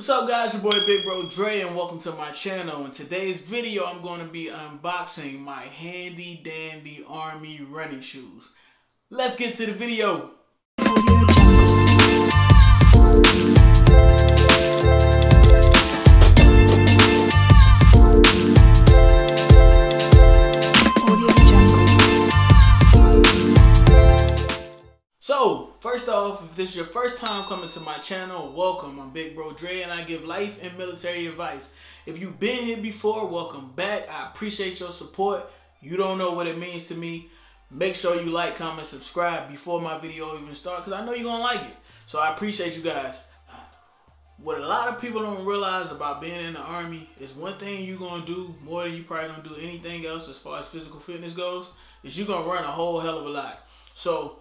What's up guys, your boy Big Bro Dre and welcome to my channel. In today's video I'm going to be unboxing my handy dandy army running shoes. Let's get to the video. So, first off, if this is your first time coming to my channel, welcome. I'm Big Bro Dre and I give life and military advice. If you've been here before, welcome back. I appreciate your support. You don't know what it means to me. Make sure you like, comment, subscribe before my video even starts because I know you're going to like it. So I appreciate you guys. What a lot of people don't realize about being in the Army is one thing you're going to do more than you probably going to do anything else as far as physical fitness goes is you're going to run a whole hell of a lot. So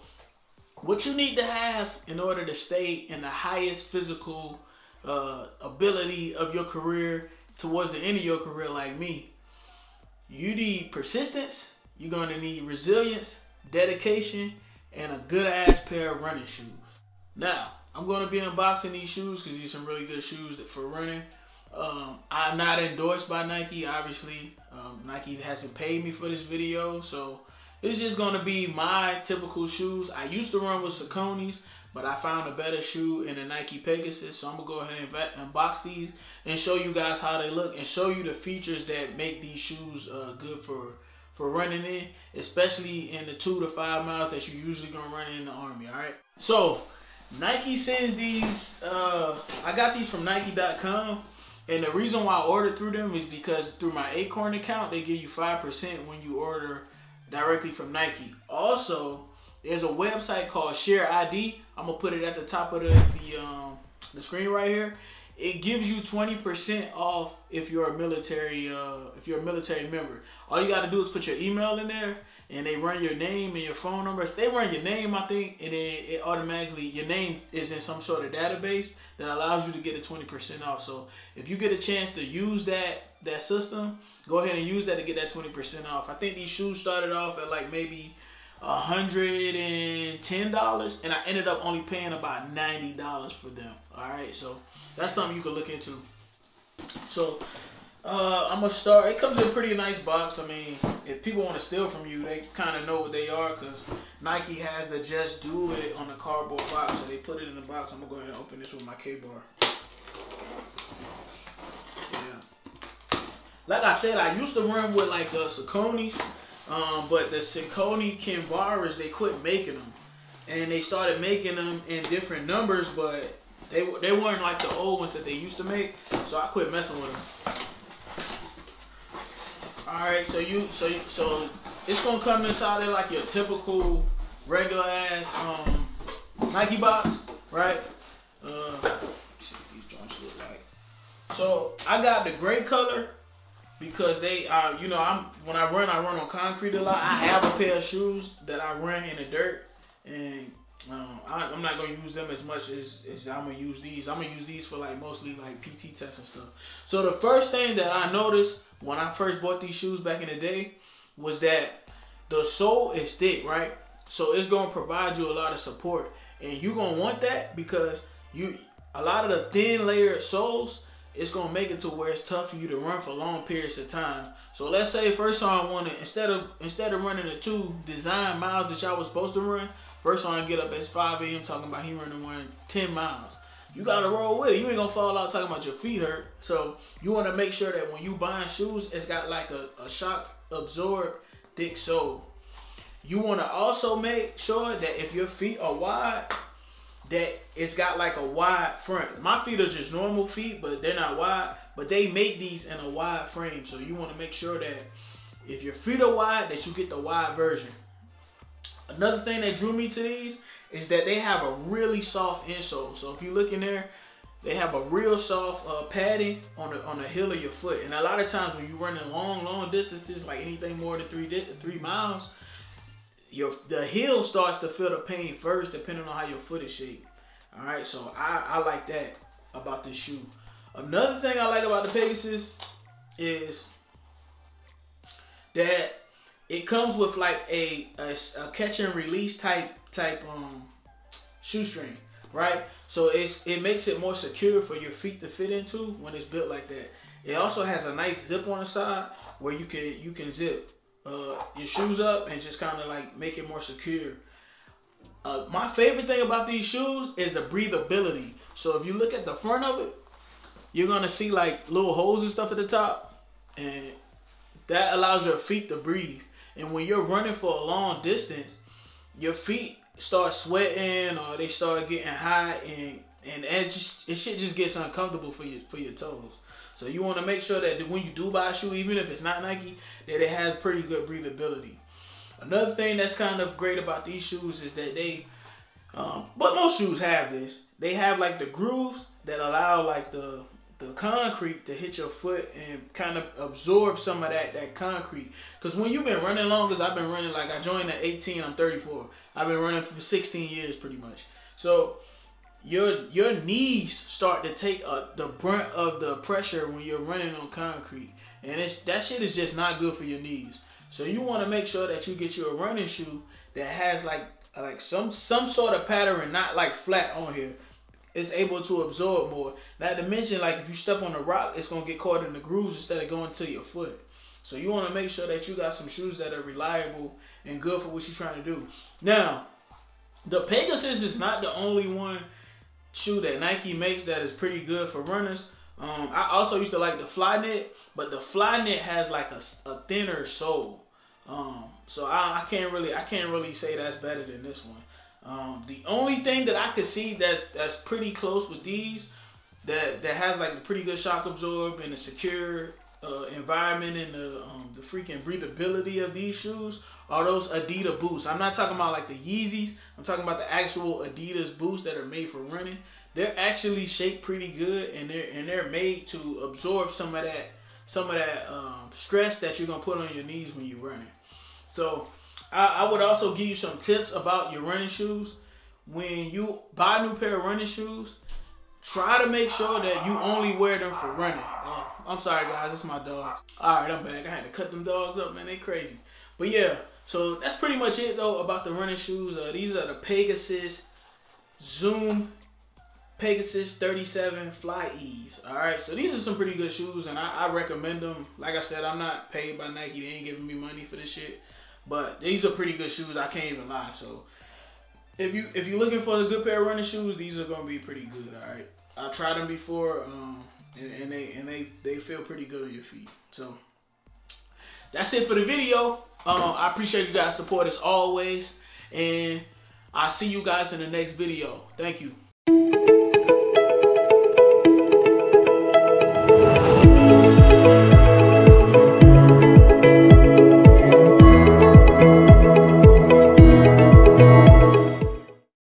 what you need to have in order to stay in the highest physical ability of your career towards the end of your career like me, you need persistence, you're going to need resilience, dedication, and a good ass pair of running shoes. Now, I'm going to be unboxing these shoes because these are some really good shoes for running. I'm not endorsed by Nike, obviously. Nike hasn't paid me for this video, so it's just going to be my typical shoes. I used to run with Saucony's, but I found a better shoe in the Nike Pegasus. So I'm going to go ahead and unbox these and show you guys how they look and show you the features that make these shoes good for running in, especially in the 2 to 5 miles that you're usually going to run in the Army, all right? So Nike sends these, I got these from Nike.com. And the reason why I ordered through them is because through my Acorn account, they give you 5% when you order directly from Nike. Also, there's a website called Share ID. I'm gonna put it at the top of the screen right here. It gives you 20% off if you're a military member. All you gotta do is put your email in there, and they run your name and your phone numbers. They run your name, I think, and then it automatically your name is in some sort of database that allows you to get a 20% off. So if you get a chance to use that system, go ahead and use that to get that 20% off. I think these shoes started off at like maybe $110, and I ended up only paying about $90 for them. All right, so that's something you can look into. So I'm gonna start. It comes in a pretty nice box. I mean, if people want to steal from you, they kind of know what they are because Nike has the Just Do It on the cardboard box, so they put it in the box. I'm gonna go ahead and open this with my K-bar. Yeah. Like I said, I used to run with like the Saucony's, but the Saucony Kinvaras, they quit making them, and they started making them in different numbers, but they weren't like the old ones that they used to make, so I quit messing with them. All right, so it's gonna come inside there like your typical regular ass Nike box, right? Let's see what these joints look like. So I got the gray color because they are, you know, when I run on concrete a lot. I have a pair of shoes that I run in the dirt, and I'm not gonna use them as much as I'm gonna use these. I'm gonna use these for like mostly like PT tests and stuff. So the first thing that I noticed when I first bought these shoes back in the day was that the sole is thick, right? So it's gonna provide you a lot of support, and you're gonna want that because a lot of the thin layered soles, it's gonna make it to where it's tough for you to run for long periods of time. So let's say first time I wanted, instead of running the 2 design miles that y'all was supposed to run, first time I get up at 5 a.m. talking about he running 10 miles. You gotta roll with it. You ain't gonna fall out talking about your feet hurt. So you wanna make sure that when you buying shoes, it's got like a shock absorb thick sole. You wanna also make sure that if your feet are wide, that it's got like a wide front. My feet are just normal feet, but they're not wide. But they make these in a wide frame. So you wanna make sure that if your feet are wide, that you get the wide version. Another thing that drew me to these is that they have a really soft insole. So if you look in there, they have a real soft padding on the heel of your foot. And a lot of times when you're running long distances, like anything more than 3 miles, the heel starts to feel the pain first, depending on how your foot is shaped. All right, so I like that about this shoe. Another thing I like about the Pegasus is that it comes with like a catch and release type shoestring. right? So it makes it more secure for your feet to fit into when it's built like that. It also has a nice zip on the side where you can zip your shoes up and just kind of like make it more secure. My favorite thing about these shoes is the breathability. So if you look at the front of it, you're gonna see like little holes and stuff at the top, and that allows your feet to breathe. And when you're running for a long distance, your feet start sweating or they start getting hot, and it shit just gets uncomfortable for your toes. So you want to make sure that when you do buy a shoe, even if it's not Nike, that it has pretty good breathability. Another thing that's kind of great about these shoes is that they, but most shoes have this. They have like the grooves that allow like the concrete to hit your foot and kind of absorb some of that concrete. Because when you've been running long as I've been running, like I joined at 18, I'm 34. I've been running for 16 years pretty much. So your knees start to take the brunt of the pressure when you're running on concrete. And that shit is just not good for your knees. So you want to make sure that you get you a running shoe that has like some sort of pattern, not like flat on here. It's able to absorb more. Not to mention, like if you step on a rock, it's gonna get caught in the grooves instead of going to your foot. So you want to make sure that you got some shoes that are reliable and good for what you're trying to do. Now, the Pegasus is not the only one shoe that Nike makes that is pretty good for runners. I also used to like the Flyknit, but the Flyknit has like a thinner sole. So I can't really say that's better than this one. The only thing that I could see that's pretty close with these, that has like the pretty good shock absorb and a secure environment and the freaking breathability of these shoes, are those Adidas Boots. I'm not talking about like the Yeezys. I'm talking about the actual Adidas Boots that are made for running. They're actually shaped pretty good, and they're made to absorb some of that stress that you're gonna put on your knees when you're running. So I would also give you some tips about your running shoes. When you buy a new pair of running shoes, try to make sure that you only wear them for running. I'm sorry guys, it's my dog. Alright, I'm back. I had to cut them dogs up, man. They crazy. But yeah, so that's pretty much it though about the running shoes. These are the Pegasus Zoom Pegasus 37 Fly E's. Alright, so these are some pretty good shoes, and I recommend them. Like I said, I'm not paid by Nike. They ain't giving me money for this shit. But these are pretty good shoes. I can't even lie. So if you're looking for a good pair of running shoes, these are gonna be pretty good. All right, I tried them before, and they feel pretty good on your feet. So that's it for the video. I appreciate you guys' support as always, and I'll see you guys in the next video. Thank you.